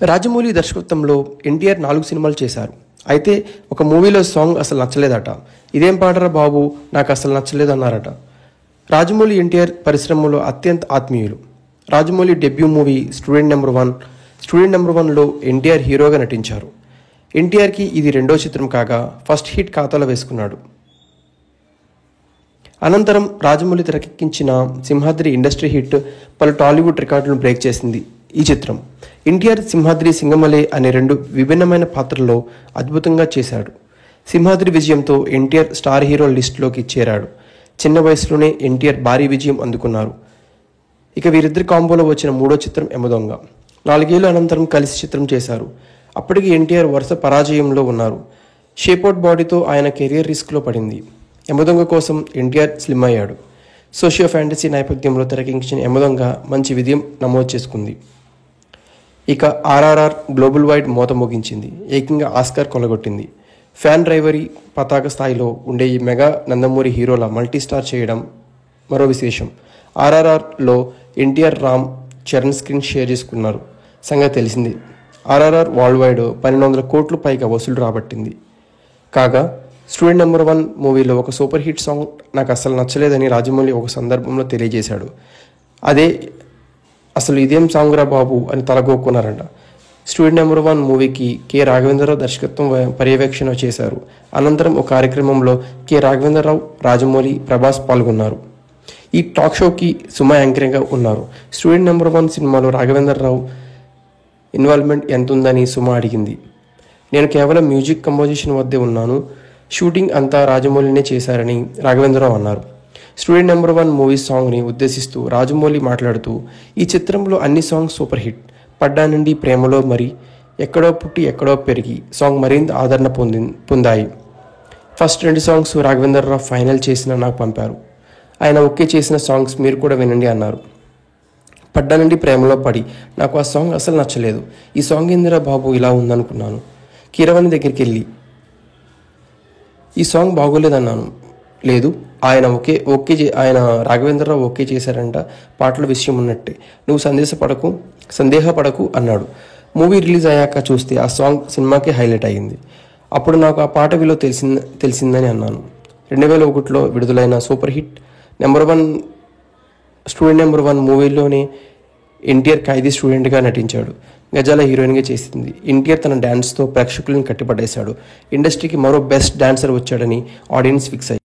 రాజమౌళి దర్శకత్వంలో ఎన్టీఆర్ 4 సినిమాలు చేశారు. అయితే ఒక మూవీలో సాంగ్ అసలు నచ్చలేదట. ఇదేం పాటరా బాబు, నాకు అసలు నచ్చలేదన్నారట. రాజమౌళి ఎన్టీఆర్ పరిశ్రమలో అత్యంత ఆత్మీయులు. Rajamouli debut movie student number 1. Student number 1లో ఎన్టీఆర్ హీరోగా నటించారు. ఎన్టీఆర్కి ఇది 2వ చిత్రం కాగా ఫస్ట్ హిట్ ఖాతాలో వేసుకున్నాడు. అనంతరం రాజమౌళి తెరకెక్కించిన సింహాద్రి ఇండస్ట్రీ హిట్ పలు టాలీవుడ్ రికార్డులను బ్రేక్ చేసింది ఈ చిత్రం. ఎన్టీఆర్ సింహాద్రి, సింగమలై అనే 2 విభిన్నమైన పాత్రల్లో అద్భుతంగా చేశాడు. సింహాద్రి విజయంతో ఎన్టీఆర్ స్టార్ హీరో లిస్టులోకి చేరాడు. చిన్న వయసులోనే ఎన్టీఆర్ భారీ విజయం అందుకున్నారు. ఇక వీరిద్దరి కాంబోలో వచ్చిన 3వ చిత్రం యమదొంగ. 4 ఏళ్ల అనంతరం కలిసి చిత్రం చేశారు. అప్పటికి ఎన్టీఆర్ వరుస పరాజయంలో ఉన్నారు. షేప్అవుట్ బాడీతో ఆయన కెరీర్ రిస్క్లో పడింది. యమదొంగ కోసం ఎన్టీఆర్ స్లిమ్ అయ్యాడు. సోషియో ఫ్యాంటసీ నేపథ్యంలో తెరకెక్కించిన యమదొంగ మంచి విజయం నమోదు చేసుకుంది. ఇక ఆర్ఆర్ఆర్ గ్లోబల్ వైడ్ మోత మోగించింది. ఏకంగా ఆస్కార్ కొలగొట్టింది. ఫ్యాన్ డ్రైవరీ పతాక స్థాయిలో ఉండే ఈ మెగా నందమూరి హీరోల మల్టీస్టార్ చేయడం మరో విశేషం. ఆర్ఆర్ఆర్లో ఎన్టీఆర్, రామ్ చరణ్ స్క్రీన్ షేర్ చేసుకున్నారు సంగతి తెలిసింది. ఆర్ఆర్ఆర్ వరల్డ్ వైడ్ 1200 కోట్ల పైగా వసూలు రాబట్టింది. కాగా స్టూడెంట్ నెంబర్ 1 మూవీలో ఒక సూపర్ హిట్ సాంగ్ నాకు అసలు నచ్చలేదని రాజమౌళి ఒక సందర్భంలో తెలియజేశాడు. అదే అసలు ఇదేం సాంగ్ రా బాబు అని తలగొక్కున్నారంట. స్టూడెంట్ నెంబర్ 1 మూవీకి కె రాఘవేంద్రరావు దర్శకత్వం పర్యవేక్షణ చేశారు. అనంతరం ఒక కార్యక్రమంలో కె రాఘవేంద్రరావు, రాజమౌళి, ప్రభాస్ పాల్గొన్నారు. ఈ టాక్ షోకి సుమ యాంకరింగ్గా ఉన్నారు. స్టూడెంట్ నెంబర్ 1 సినిమాలో రాఘవేంద్రరావు ఇన్వాల్వ్మెంట్ ఎంత ఉందని సుమ అడిగింది. నేను కేవలం మ్యూజిక్ కంపోజిషన్ వద్దే ఉన్నాను, షూటింగ్ అంతా రాజమౌళినే చేశారని రాఘవేంద్రరావు అన్నారు. స్టూడెంట్ నెంబర్ 1 మూవీ సాంగ్ని ఉద్దేశిస్తూ రాజమౌళి మాట్లాడుతూ, ఈ చిత్రంలో అన్ని సాంగ్స్ సూపర్ హిట్. పడ్డా నుండి, ప్రేమలో, మరి, ఎక్కడో పుట్టి ఎక్కడో పెరిగి సాంగ్ మరింత ఆదరణ పొందాయి. ఫస్ట్ 2 సాంగ్స్ రాఘవేంద్రరావు ఫైనల్ చేసిన నాకు పంపారు. ఆయన ఓకే చేసిన సాంగ్స్ మీరు కూడా వినండి అన్నారు. పడ్డా నుండి, ప్రేమలో పడి నాకు ఆ సాంగ్ అసలు నచ్చలేదు. ఈ సాంగ్ ఏందిరా బాబు ఇలా ఉందనుకున్నాను. కీరవాణి దగ్గరికి వెళ్ళి ఈ సాంగ్ బాగోలేదన్నాను. లేదు, ఆయన ఆయన రాఘవేంద్రరావు ఓకే చేశారంట, పాటల విషయం ఉన్నట్టే, నువ్వు సందేహపడకు అన్నాడు. మూవీ రిలీజ్ అయ్యాక చూస్తే ఆ సాంగ్ సినిమాకే హైలైట్ అయ్యింది. అప్పుడు నాకు ఆ పాట విలువ తెలిసిందని అన్నాను. 2001లో విడుదలైన సూపర్ హిట్ స్టూడెంట్ నెంబర్ 1 మూవీలోనే ఎన్టీఆర్ ఖైదీ స్టూడెంట్గా నటించాడు. గజాల హీరోయిన్గా చేసింది. ఎన్టీఆర్ తన డ్యాన్స్తో ప్రేక్షకులను కట్టిపడేశాడు. ఇండస్ట్రీకి మరో బెస్ట్ డాన్సర్ వచ్చాడని ఆడియన్స్ ఫిక్స్ అయ్యారు.